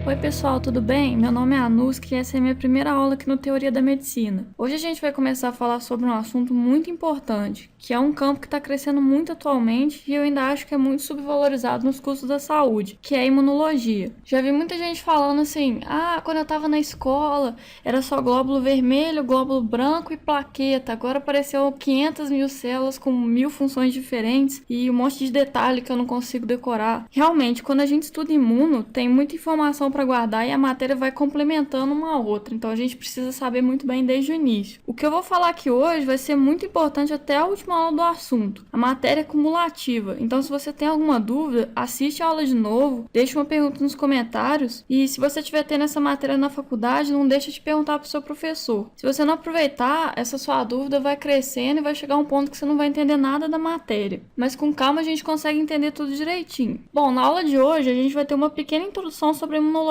Oi pessoal, tudo bem? Meu nome é Anuska e essa é a minha primeira aula aqui no Teoria da Medicina. Hoje a gente vai começar a falar sobre um assunto muito importante, que é um campo que está crescendo muito atualmente e eu ainda acho que é muito subvalorizado nos cursos da saúde, que é a imunologia. Já vi muita gente falando assim, quando eu estava na escola era só glóbulo vermelho, glóbulo branco e plaqueta, agora apareceu 500 mil células com 1000 funções diferentes e um monte de detalhe que eu não consigo decorar. Realmente, quando a gente estuda imuno, tem muita informação para guardar e a matéria vai complementando uma a outra, então a gente precisa saber muito bem desde o início. O que eu vou falar aqui hoje vai ser muito importante até a última aula do assunto, a matéria cumulativa. Então se você tem alguma dúvida, assiste a aula de novo, deixa uma pergunta nos comentários e se você estiver tendo essa matéria na faculdade, não deixa de perguntar para o seu professor. Se você não aproveitar, essa sua dúvida vai crescendo e vai chegar a um ponto que você não vai entender nada da matéria. Mas com calma a gente consegue entender tudo direitinho. Bom, na aula de hoje a gente vai ter uma pequena introdução sobre a imunologia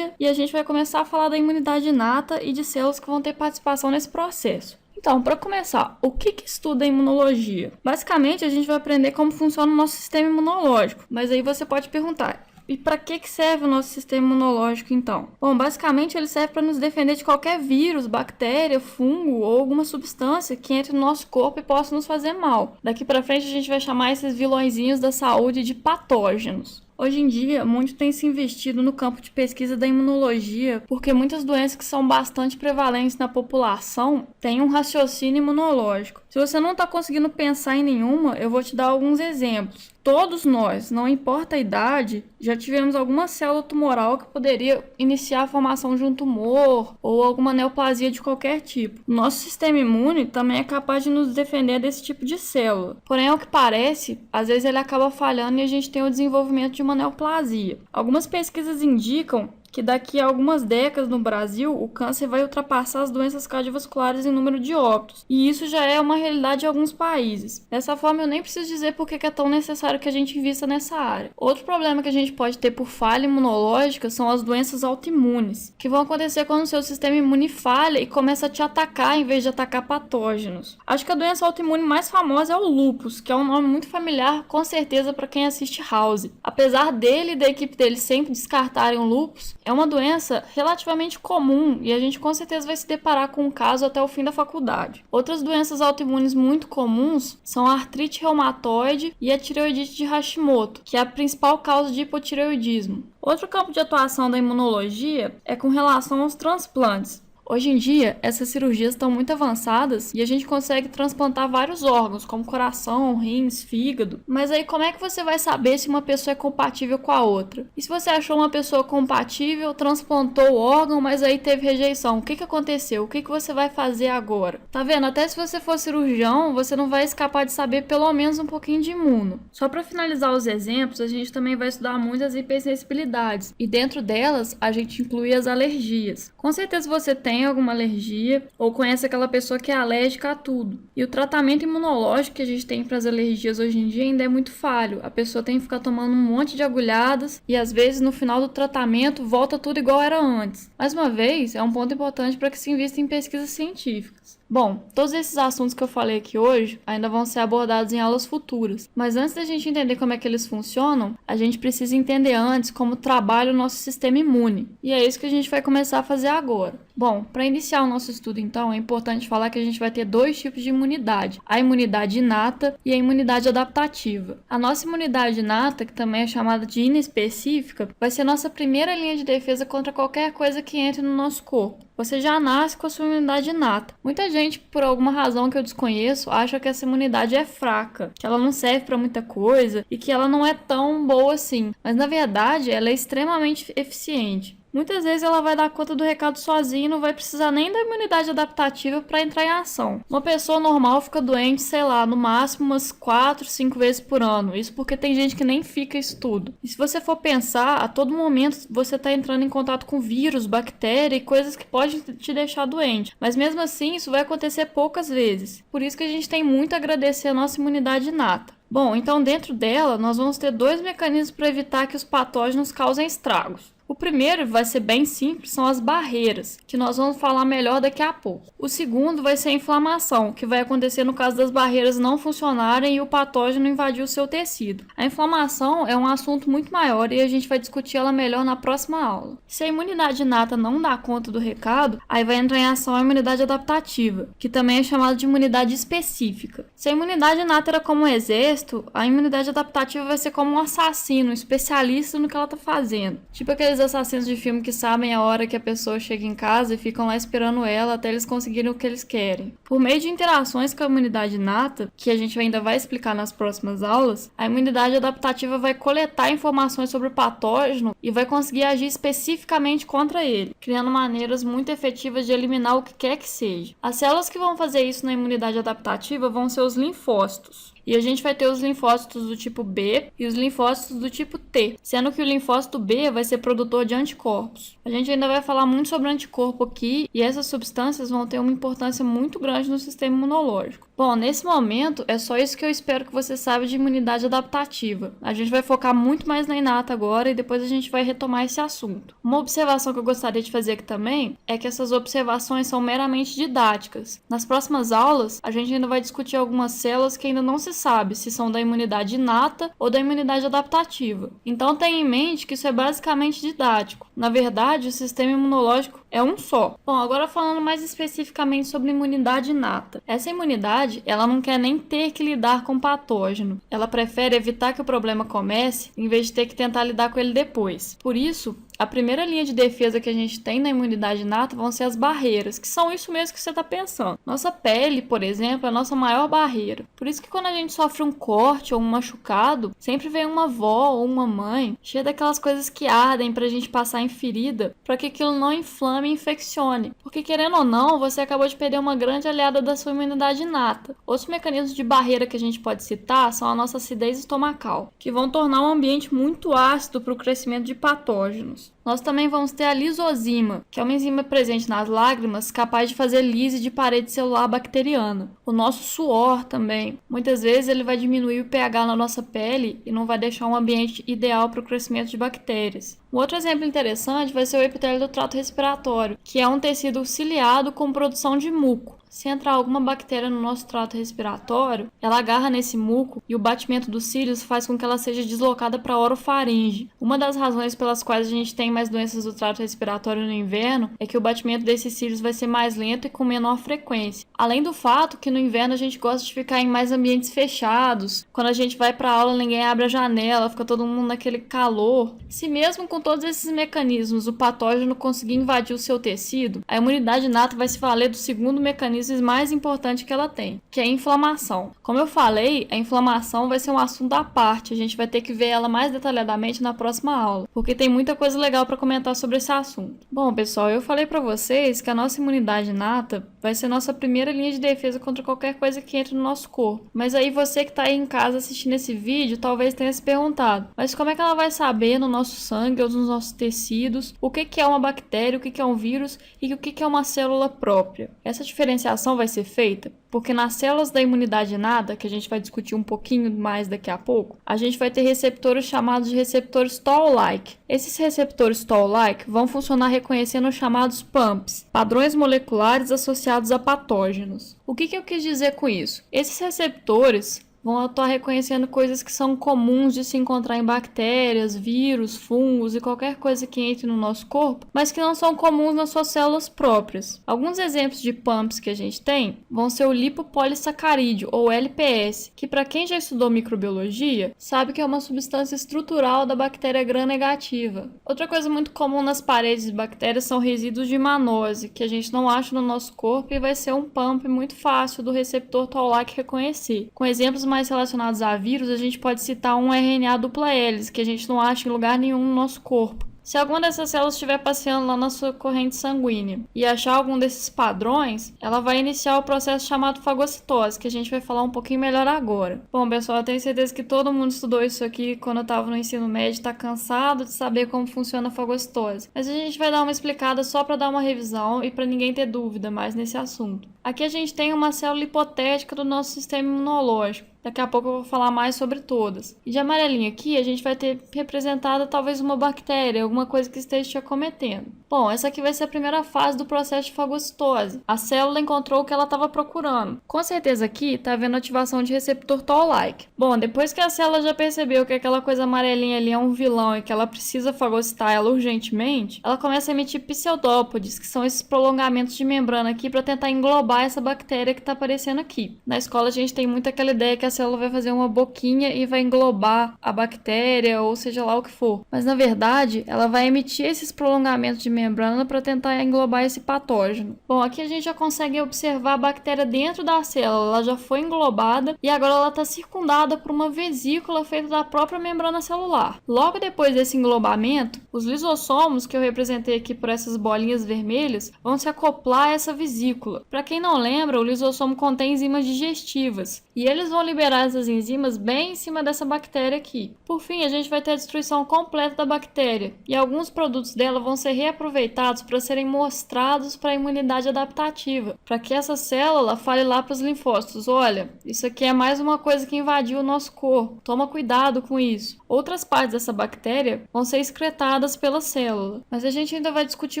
e a gente vai começar a falar da imunidade inata e de células que vão ter participação nesse processo. Então, para começar, o que estuda a imunologia? Basicamente, a gente vai aprender como funciona o nosso sistema imunológico, mas aí você pode perguntar, e para que serve o nosso sistema imunológico então? Bom, basicamente ele serve para nos defender de qualquer vírus, bactéria, fungo ou alguma substância que entre no nosso corpo e possa nos fazer mal. Daqui para frente a gente vai chamar esses vilõezinhos da saúde de patógenos. Hoje em dia, muito tem se investido no campo de pesquisa da imunologia, porque muitas doenças que são bastante prevalentes na população têm um raciocínio imunológico. Se você não está conseguindo pensar em nenhuma, eu vou te dar alguns exemplos. Todos nós, não importa a idade, já tivemos alguma célula tumoral que poderia iniciar a formação de um tumor ou alguma neoplasia de qualquer tipo. O nosso sistema imune também é capaz de nos defender desse tipo de célula. Porém, ao que parece, às vezes ele acaba falhando e a gente tem o desenvolvimento de uma neoplasia. Algumas pesquisas indicam que daqui a algumas décadas no Brasil, o câncer vai ultrapassar as doenças cardiovasculares em número de óbitos. E isso já é uma realidade em alguns países. Dessa forma, eu nem preciso dizer por que é tão necessário que a gente invista nessa área. Outro problema que a gente pode ter por falha imunológica são as doenças autoimunes, que vão acontecer quando o seu sistema imune falha e começa a te atacar em vez de atacar patógenos. Acho que a doença autoimune mais famosa é o lúpus, que é um nome muito familiar, com certeza, para quem assiste House. Apesar dele e da equipe dele sempre descartarem o lúpus, é uma doença relativamente comum e a gente com certeza vai se deparar com um caso até o fim da faculdade. Outras doenças autoimunes muito comuns são a artrite reumatoide e a tireoidite de Hashimoto, que é a principal causa de hipotireoidismo. Outro campo de atuação da imunologia é com relação aos transplantes. Hoje em dia, essas cirurgias estão muito avançadas e a gente consegue transplantar vários órgãos, como coração, rins, fígado. Mas aí como é que você vai saber se uma pessoa é compatível com a outra? E se você achou uma pessoa compatível, transplantou o órgão, mas aí teve rejeição? O que aconteceu? O que você vai fazer agora? Tá vendo? Até se você for cirurgião, você não vai escapar de saber pelo menos um pouquinho de imuno. Só para finalizar os exemplos, a gente também vai estudar muitas hipersensibilidades. E dentro delas, a gente inclui as alergias. Com certeza você tem alguma alergia ou conhece aquela pessoa que é alérgica a tudo. E o tratamento imunológico que a gente tem para as alergias hoje em dia ainda é muito falho. A pessoa tem que ficar tomando um monte de agulhadas e às vezes no final do tratamento volta tudo igual era antes. Mais uma vez, é um ponto importante para que se invista em pesquisas científicas. Bom, todos esses assuntos que eu falei aqui hoje ainda vão ser abordados em aulas futuras, mas antes da gente entender como é que eles funcionam, a gente precisa entender antes como trabalha o nosso sistema imune, e é isso que a gente vai começar a fazer agora. Bom, para iniciar o nosso estudo então, é importante falar que a gente vai ter dois tipos de imunidade, a imunidade inata e a imunidade adaptativa. A nossa imunidade inata, que também é chamada de inespecífica, vai ser nossa primeira linha de defesa contra qualquer coisa que entre no nosso corpo. Você já nasce com a sua imunidade inata. Muita gente, por alguma razão que eu desconheço, acha que essa imunidade é fraca, que ela não serve para muita coisa e que ela não é tão boa assim. Mas na verdade, ela é extremamente eficiente. Muitas vezes ela vai dar conta do recado sozinha e não vai precisar nem da imunidade adaptativa para entrar em ação. Uma pessoa normal fica doente, sei lá, no máximo umas 4, 5 vezes por ano. Isso porque tem gente que nem fica isso tudo. E se você for pensar, a todo momento você está entrando em contato com vírus, bactéria e coisas que podem te deixar doente. Mas mesmo assim, isso vai acontecer poucas vezes. Por isso que a gente tem muito a agradecer a nossa imunidade inata. Bom, então dentro dela nós vamos ter dois mecanismos para evitar que os patógenos causem estragos. O primeiro vai ser bem simples, são as barreiras, que nós vamos falar melhor daqui a pouco. O segundo vai ser a inflamação, que vai acontecer no caso das barreiras não funcionarem e o patógeno invadir o seu tecido. A inflamação é um assunto muito maior e a gente vai discutir ela melhor na próxima aula. Se a imunidade inata não dá conta do recado, aí vai entrar em ação a imunidade adaptativa, que também é chamada de imunidade específica. Se a imunidade inata era como um exército, a imunidade adaptativa vai ser como um assassino, um especialista no que ela está fazendo. Tipo aqueles assassinos de filme que sabem a hora que a pessoa chega em casa e ficam lá esperando ela até eles conseguirem o que eles querem. Por meio de interações com a imunidade inata, que a gente ainda vai explicar nas próximas aulas, a imunidade adaptativa vai coletar informações sobre o patógeno e vai conseguir agir especificamente contra ele, criando maneiras muito efetivas de eliminar o que quer que seja. As células que vão fazer isso na imunidade adaptativa vão ser os linfócitos. E a gente vai ter os linfócitos do tipo B e os linfócitos do tipo T, sendo que o linfócito B vai ser produtor de anticorpos. A gente ainda vai falar muito sobre anticorpo aqui e essas substâncias vão ter uma importância muito grande no sistema imunológico. Bom, nesse momento é só isso que eu espero que você saiba de imunidade adaptativa. A gente vai focar muito mais na inata agora e depois a gente vai retomar esse assunto. Uma observação que eu gostaria de fazer aqui também é que essas observações são meramente didáticas. Nas próximas aulas, a gente ainda vai discutir algumas células que ainda não se sabe se são da imunidade inata ou da imunidade adaptativa. Então tenha em mente que isso é basicamente didático. Na verdade, o sistema imunológico é um só. Bom, agora falando mais especificamente sobre imunidade inata. Essa imunidade, ela não quer nem ter que lidar com o patógeno. Ela prefere evitar que o problema comece, em vez de ter que tentar lidar com ele depois. Por isso, a primeira linha de defesa que a gente tem na imunidade inata vão ser as barreiras, que são isso mesmo que você está pensando. Nossa pele, por exemplo, é a nossa maior barreira. Por isso que quando a gente sofre um corte ou um machucado, sempre vem uma avó ou uma mãe cheia daquelas coisas que ardem pra gente passar em ferida, para que aquilo não inflame e infeccione. Porque querendo ou não, você acabou de perder uma grande aliada da sua imunidade inata. Outros mecanismos de barreira que a gente pode citar são a nossa acidez estomacal, que vão tornar um ambiente muito ácido para o crescimento de patógenos. Nós também vamos ter a lisozima, que é uma enzima presente nas lágrimas capaz de fazer lise de parede celular bacteriana. O nosso suor também. Muitas vezes ele vai diminuir o pH na nossa pele e não vai deixar um ambiente ideal para o crescimento de bactérias. Um outro exemplo interessante vai ser o epitélio do trato respiratório, que é um tecido ciliado com produção de muco. Se entrar alguma bactéria no nosso trato respiratório, ela agarra nesse muco e o batimento dos cílios faz com que ela seja deslocada para a orofaringe. Uma das razões pelas quais a gente tem mais doenças do trato respiratório no inverno é que o batimento desses cílios vai ser mais lento e com menor frequência. Além do fato que no inverno a gente gosta de ficar em mais ambientes fechados. Quando a gente vai para aula, ninguém abre a janela, fica todo mundo naquele calor. Se mesmo com todos esses mecanismos o patógeno conseguir invadir o seu tecido, a imunidade inata vai se valer do segundo mecanismo mais importante que ela tem, que é a inflamação. Como eu falei, a inflamação vai ser um assunto à parte, a gente vai ter que ver ela mais detalhadamente na próxima aula, porque tem muita coisa legal para comentar sobre esse assunto. Bom, pessoal, eu falei para vocês que a nossa imunidade inata vai ser nossa primeira linha de defesa contra qualquer coisa que entre no nosso corpo. Mas aí você que está aí em casa assistindo esse vídeo, talvez tenha se perguntado, mas como é que ela vai saber no nosso sangue ou nos nossos tecidos o que é uma bactéria, o que é um vírus e o que é uma célula própria? Essa diferenciação vai ser feita porque nas células da imunidade inata, que a gente vai discutir um pouquinho mais daqui a pouco, a gente vai ter receptores chamados de receptores Toll-like. Esses receptores Toll-like vão funcionar reconhecendo os chamados PAMPs, padrões moleculares associados a patógenos. O que eu quis dizer com isso? Esses receptores vão atuar reconhecendo coisas que são comuns de se encontrar em bactérias, vírus, fungos e qualquer coisa que entre no nosso corpo, mas que não são comuns nas suas células próprias. Alguns exemplos de PAMPs que a gente tem vão ser o lipopolissacarídeo, ou LPS, que para quem já estudou microbiologia, sabe que é uma substância estrutural da bactéria gram-negativa. Outra coisa muito comum nas paredes de bactérias são resíduos de manose, que a gente não acha no nosso corpo e vai ser um PAMP muito fácil do receptor Toll-like reconhecer. Com exemplos mais relacionados a vírus, a gente pode citar um RNA dupla hélice, que a gente não acha em lugar nenhum no nosso corpo. Se alguma dessas células estiver passeando lá na sua corrente sanguínea e achar algum desses padrões, ela vai iniciar o processo chamado fagocitose, que a gente vai falar um pouquinho melhor agora. Bom, pessoal, eu tenho certeza que todo mundo estudou isso aqui quando eu estava no ensino médio, está cansado de saber como funciona a fagocitose. Mas a gente vai dar uma explicada só para dar uma revisão e para ninguém ter dúvida mais nesse assunto. Aqui a gente tem uma célula hipotética do nosso sistema imunológico, Daqui a pouco eu vou falar mais sobre todas. E de amarelinho aqui, a gente vai ter representada talvez uma bactéria, alguma coisa que esteja te acometendo. Bom, essa aqui vai ser a primeira fase do processo de fagocitose. A célula encontrou o que ela estava procurando. Com certeza aqui está havendo ativação de receptor Toll-like. Bom, depois que a célula já percebeu que aquela coisa amarelinha ali é um vilão e que ela precisa fagocitar ela urgentemente, ela começa a emitir pseudópodes, que são esses prolongamentos de membrana aqui para tentar englobar essa bactéria que está aparecendo aqui. Na escola a gente tem muito aquela ideia que a célula vai fazer uma boquinha e vai englobar a bactéria ou seja lá o que for. Mas na verdade, ela vai emitir esses prolongamentos de membrana para tentar englobar esse patógeno. Bom, aqui a gente já consegue observar a bactéria dentro da célula, ela já foi englobada e agora ela está circundada por uma vesícula feita da própria membrana celular. Logo depois desse englobamento, os lisossomos, que eu representei aqui por essas bolinhas vermelhas, vão se acoplar a essa vesícula. Para quem não lembra, o lisossomo contém enzimas digestivas e eles vão liberar essas enzimas bem em cima dessa bactéria aqui. Por fim, a gente vai ter a destruição completa da bactéria e alguns produtos dela vão ser reaproveitados para serem mostrados para a imunidade adaptativa, para que essa célula fale lá para os linfócitos: olha, isso aqui é mais uma coisa que invadiu o nosso corpo, toma cuidado com isso. Outras partes dessa bactéria vão ser excretadas pela célula, mas a gente ainda vai discutir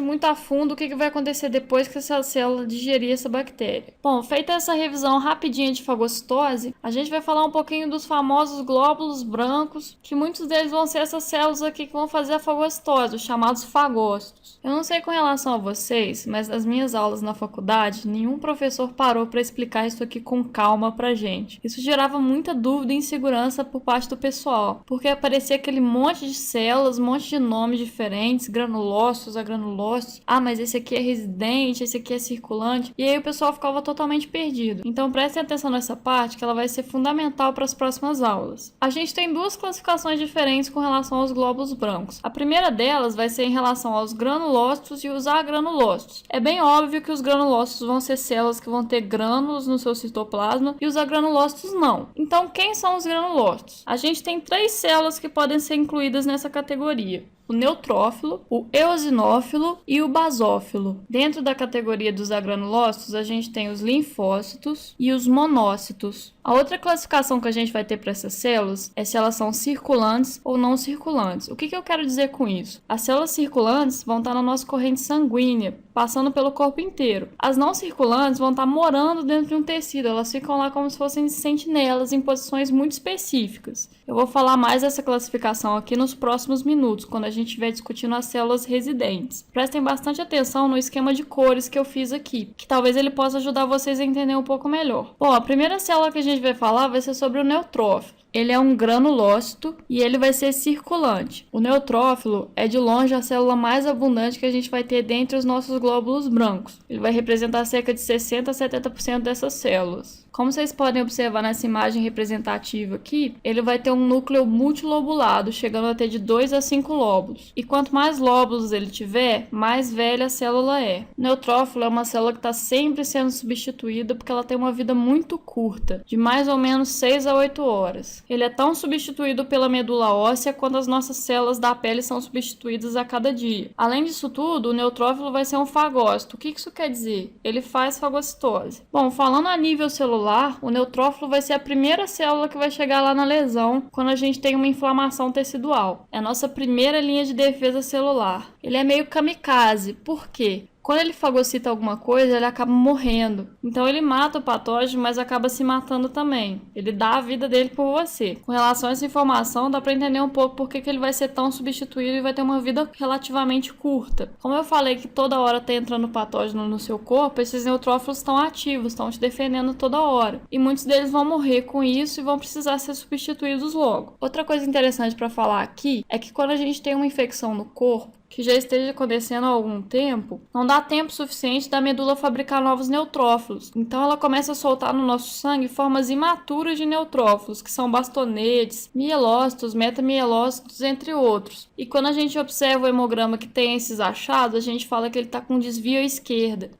muito a fundo o que vai acontecer depois que essa célula digerir essa bactéria. Bom, feita essa revisão rapidinha de fagocitose, a gente vai falar um pouquinho dos famosos glóbulos brancos, que muitos deles vão ser essas células aqui que vão fazer a fagocitose, os chamados fagócitos. Eu não sei com relação a vocês, mas nas minhas aulas na faculdade, nenhum professor parou para explicar isso aqui com calma pra gente. Isso gerava muita dúvida e insegurança por parte do pessoal, porque aparecia aquele monte de células, um monte de nomes diferentes, granulócitos, agranulócitos. Ah, mas esse aqui é residente, esse aqui é circulante. E aí o pessoal ficava totalmente perdido. Então prestem atenção nessa parte, que ela vai ser fundamental para as próximas aulas. A gente tem duas classificações diferentes com relação aos glóbulos brancos. A primeira delas vai ser em relação aos granulócitos e os agranulócitos. É bem óbvio que os granulócitos vão ser células que vão ter grânulos no seu citoplasma e os agranulócitos não. Então, quem são os granulócitos? A gente tem 3 células que podem ser incluídas nessa categoria: o neutrófilo, o eosinófilo e o basófilo. Dentro da categoria dos agranulócitos, a gente tem os linfócitos e os monócitos. A outra classificação que a gente vai ter para essas células é se elas são circulantes ou não circulantes. O que eu quero dizer com isso? As células circulantes vão estar na nossa corrente sanguínea, passando pelo corpo inteiro. As não circulantes vão estar morando dentro de um tecido, elas ficam lá como se fossem sentinelas em posições muito específicas. Eu vou falar mais dessa classificação aqui nos próximos minutos, quando a gente estiver discutindo as células residentes. Prestem bastante atenção no esquema de cores que eu fiz aqui, que talvez ele possa ajudar vocês a entender um pouco melhor. Bom, a primeira célula que a gente vai falar vai ser sobre o neutrófilo. Ele é um granulócito e ele vai ser circulante. O neutrófilo é de longe a célula mais abundante que a gente vai ter dentre os nossos glóbulos brancos. Ele vai representar cerca de 60 a 70% dessas células. Como vocês podem observar nessa imagem representativa aqui, ele vai ter um núcleo multilobulado, chegando a ter de 2 a 5 lóbulos. E quanto mais lóbulos ele tiver, mais velha a célula é. O neutrófilo é uma célula que está sempre sendo substituída porque ela tem uma vida muito curta, de mais ou menos 6 a 8 horas. Ele é tão substituído pela medula óssea quanto as nossas células da pele são substituídas a cada dia. Além disso tudo, o neutrófilo vai ser um fagócito. O que isso quer dizer? Ele faz fagocitose. Bom, falando a nível celular, o neutrófilo vai ser a primeira célula que vai chegar lá na lesão quando a gente tem uma inflamação tecidual. É a nossa primeira linha de defesa celular. Ele é meio kamikaze. Por quê? Quando ele fagocita alguma coisa, ele acaba morrendo. Então ele mata o patógeno, mas acaba se matando também. Ele dá a vida dele por você. Com relação a essa informação, dá para entender um pouco por que ele vai ser tão substituído e vai ter uma vida relativamente curta. Como eu falei que toda hora tá entrando patógeno no seu corpo, esses neutrófilos estão ativos, estão te defendendo toda hora. E muitos deles vão morrer com isso e vão precisar ser substituídos logo. Outra coisa interessante para falar aqui é que quando a gente tem uma infecção no corpo, que já esteja acontecendo há algum tempo, não dá tempo suficiente da medula fabricar novos neutrófilos. Então ela começa a soltar no nosso sangue formas imaturas de neutrófilos, que são bastonetes, mielócitos, metamielócitos, entre outros. E quando a gente observa o hemograma que tem esses achados, a gente fala que ele está com desvio à esquerda.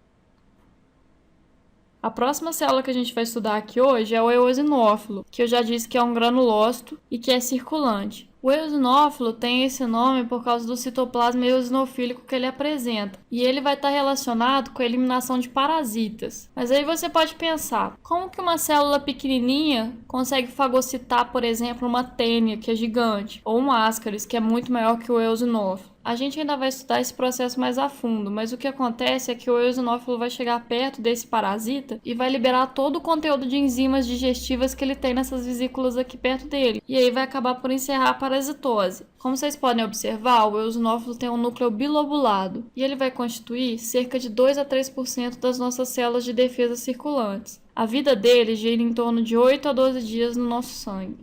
A próxima célula que a gente vai estudar aqui hoje é o eosinófilo, que eu já disse que é um granulócito e que é circulante. O eosinófilo tem esse nome por causa do citoplasma eosinofílico que ele apresenta, e ele vai estar relacionado com a eliminação de parasitas. Mas aí você pode pensar, como que uma célula pequenininha consegue fagocitar, por exemplo, uma tênia, que é gigante, ou um ascaris, que é muito maior que o eosinófilo? A gente ainda vai estudar esse processo mais a fundo, mas o que acontece é que o eosinófilo vai chegar perto desse parasita e vai liberar todo o conteúdo de enzimas digestivas que ele tem nessas vesículas aqui perto dele, e aí vai acabar por encerrar a parasitose. Como vocês podem observar, o eosinófilo tem um núcleo bilobulado, e ele vai constituir cerca de 2 a 3% das nossas células de defesa circulantes. A vida dele gira em torno de 8 a 12 dias no nosso sangue.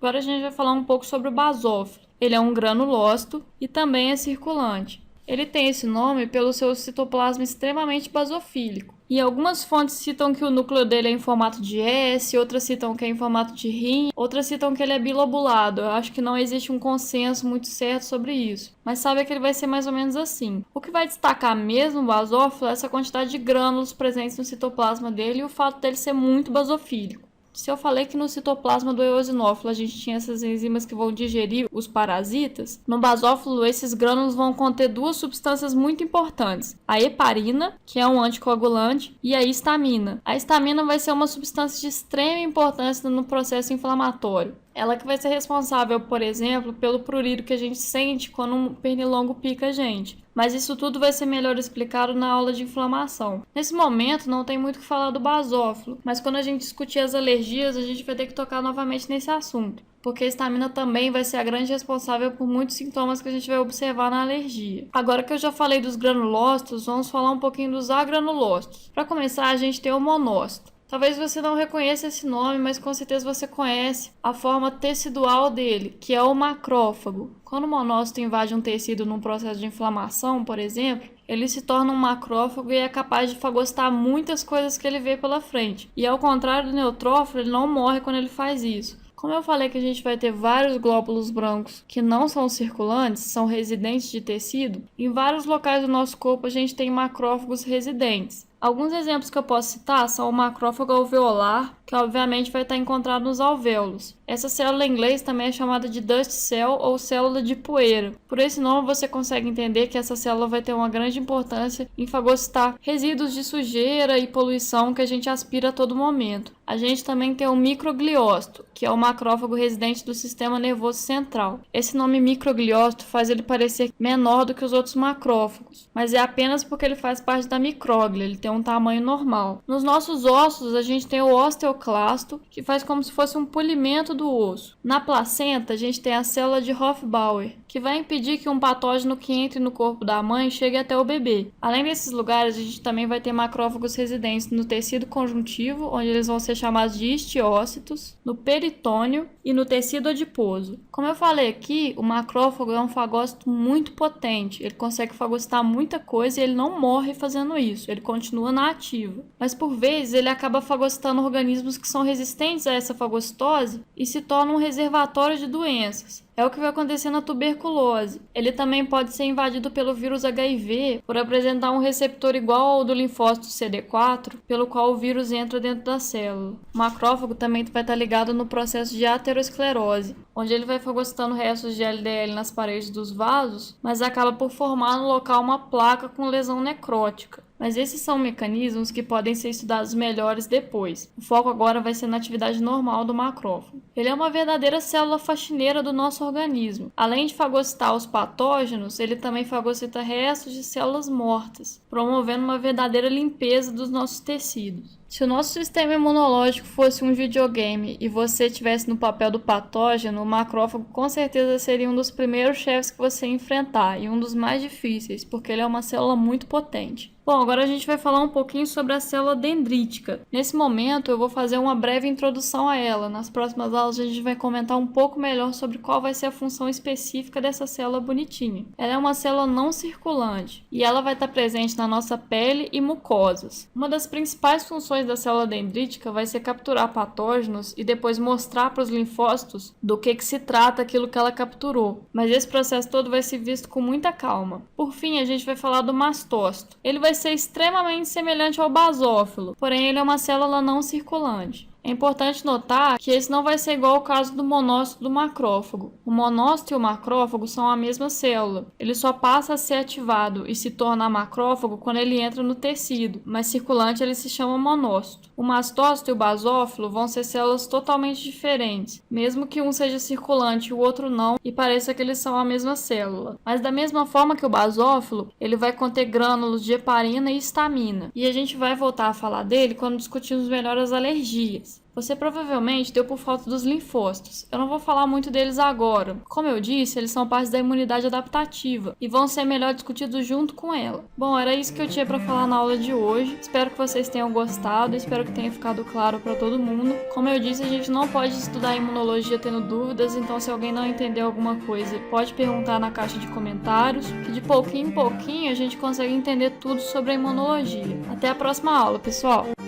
Agora a gente vai falar um pouco sobre o basófilo. Ele é um granulócito e também é circulante. Ele tem esse nome pelo seu citoplasma extremamente basofílico. E algumas fontes citam que o núcleo dele é em formato de S, outras citam que é em formato de rim, outras citam que ele é bilobulado. Eu acho que não existe um consenso muito certo sobre isso, mas sabe que ele vai ser mais ou menos assim. O que vai destacar mesmo o basófilo é essa quantidade de grânulos presentes no citoplasma dele e o fato dele ser muito basofílico. Se eu falei que no citoplasma do eosinófilo a gente tinha essas enzimas que vão digerir os parasitas, no basófilo esses grânulos vão conter duas substâncias muito importantes, a heparina, que é um anticoagulante, e a histamina. A histamina vai ser uma substância de extrema importância no processo inflamatório. Ela que vai ser responsável, por exemplo, pelo prurido que a gente sente quando um pernilongo pica a gente. Mas isso tudo vai ser melhor explicado na aula de inflamação. Nesse momento não tem muito o que falar do basófilo, mas quando a gente discutir as alergias, a gente vai ter que tocar novamente nesse assunto, porque a histamina também vai ser a grande responsável por muitos sintomas que a gente vai observar na alergia. Agora que eu já falei dos granulócitos, vamos falar um pouquinho dos agranulócitos. Para começar, a gente tem o monócito. Talvez você não reconheça esse nome, mas com certeza você conhece a forma tecidual dele, que é o macrófago. Quando o monócito invade um tecido num processo de inflamação, por exemplo, ele se torna um macrófago e é capaz de fagocitar muitas coisas que ele vê pela frente. E ao contrário do neutrófilo, ele não morre quando ele faz isso. Como eu falei que a gente vai ter vários glóbulos brancos que não são circulantes, são residentes de tecido, em vários locais do nosso corpo a gente tem macrófagos residentes. Alguns exemplos que eu posso citar são o macrófago alveolar, que obviamente vai estar encontrado nos alvéolos. Essa célula em inglês também é chamada de dust cell ou célula de poeira. Por esse nome você consegue entender que essa célula vai ter uma grande importância em fagocitar resíduos de sujeira e poluição que a gente aspira a todo momento. A gente também tem o microgliócito, que é o macrófago residente do sistema nervoso central. Esse nome microgliócito faz ele parecer menor do que os outros macrófagos, mas é apenas porque ele faz parte da micróglia, ele tem um tamanho normal. Nos nossos ossos, a gente tem o osteoclasto, que faz como se fosse um polimento do osso. Na placenta, a gente tem a célula de Hofbauer, que vai impedir que um patógeno que entre no corpo da mãe chegue até o bebê. Além desses lugares, a gente também vai ter macrófagos residentes no tecido conjuntivo, onde eles vão ser chamados de histiócitos, no peritônio e no tecido adiposo. Como eu falei aqui, o macrófago é um fagócito muito potente. Ele consegue fagocitar muita coisa e ele não morre fazendo isso. Ele continua na ativa. Mas por vezes ele acaba fagocitando organismos que são resistentes a essa fagocitose e se tornam um reservatório de doenças. É o que vai acontecer na tuberculose. Ele também pode ser invadido pelo vírus HIV por apresentar um receptor igual ao do linfócito CD4, pelo qual o vírus entra dentro da célula. O macrófago também vai estar ligado no processo de aterosclerose, onde ele vai fagocitando restos de LDL nas paredes dos vasos, mas acaba por formar no local uma placa com lesão necrótica. Mas esses são mecanismos que podem ser estudados melhores depois. O foco agora vai ser na atividade normal do macrófago. Ele é uma verdadeira célula faxineira do nosso organismo. Além de fagocitar os patógenos, ele também fagocita restos de células mortas, promovendo uma verdadeira limpeza dos nossos tecidos. Se o nosso sistema imunológico fosse um videogame e você estivesse no papel do patógeno, o macrófago com certeza seria um dos primeiros chefes que você ia enfrentar e um dos mais difíceis, porque ele é uma célula muito potente. Bom, agora a gente vai falar um pouquinho sobre a célula dendrítica. Nesse momento eu vou fazer uma breve introdução a ela. Nas próximas aulas a gente vai comentar um pouco melhor sobre qual vai ser a função específica dessa célula bonitinha. Ela é uma célula não circulante e ela vai estar presente na nossa pele e mucosas. Uma das principais funções da célula dendrítica vai ser capturar patógenos e depois mostrar para os linfócitos do que se trata aquilo que ela capturou. Mas esse processo todo vai ser visto com muita calma. Por fim, a gente vai falar do mastócito. Ele vai ser extremamente semelhante ao basófilo, porém ele é uma célula não circulante. É importante notar que esse não vai ser igual ao caso do monócito do macrófago. O monócito e o macrófago são a mesma célula. Ele só passa a ser ativado e se torna macrófago quando ele entra no tecido, mas circulante ele se chama monócito. O mastócito e o basófilo vão ser células totalmente diferentes, mesmo que um seja circulante e o outro não, e pareça que eles são a mesma célula. Mas da mesma forma que o basófilo, ele vai conter grânulos de heparina e histamina. E a gente vai voltar a falar dele quando discutirmos melhor as alergias. Você provavelmente deu por falta dos linfócitos. Eu não vou falar muito deles agora. Como eu disse, eles são parte da imunidade adaptativa e vão ser melhor discutidos junto com ela. Bom, era isso que eu tinha para falar na aula de hoje. Espero que vocês tenham gostado, espero que tenha ficado claro para todo mundo. Como eu disse, a gente não pode estudar imunologia tendo dúvidas, então se alguém não entender alguma coisa, pode perguntar na caixa de comentários, que de pouquinho em pouquinho a gente consegue entender tudo sobre a imunologia. Até a próxima aula, pessoal!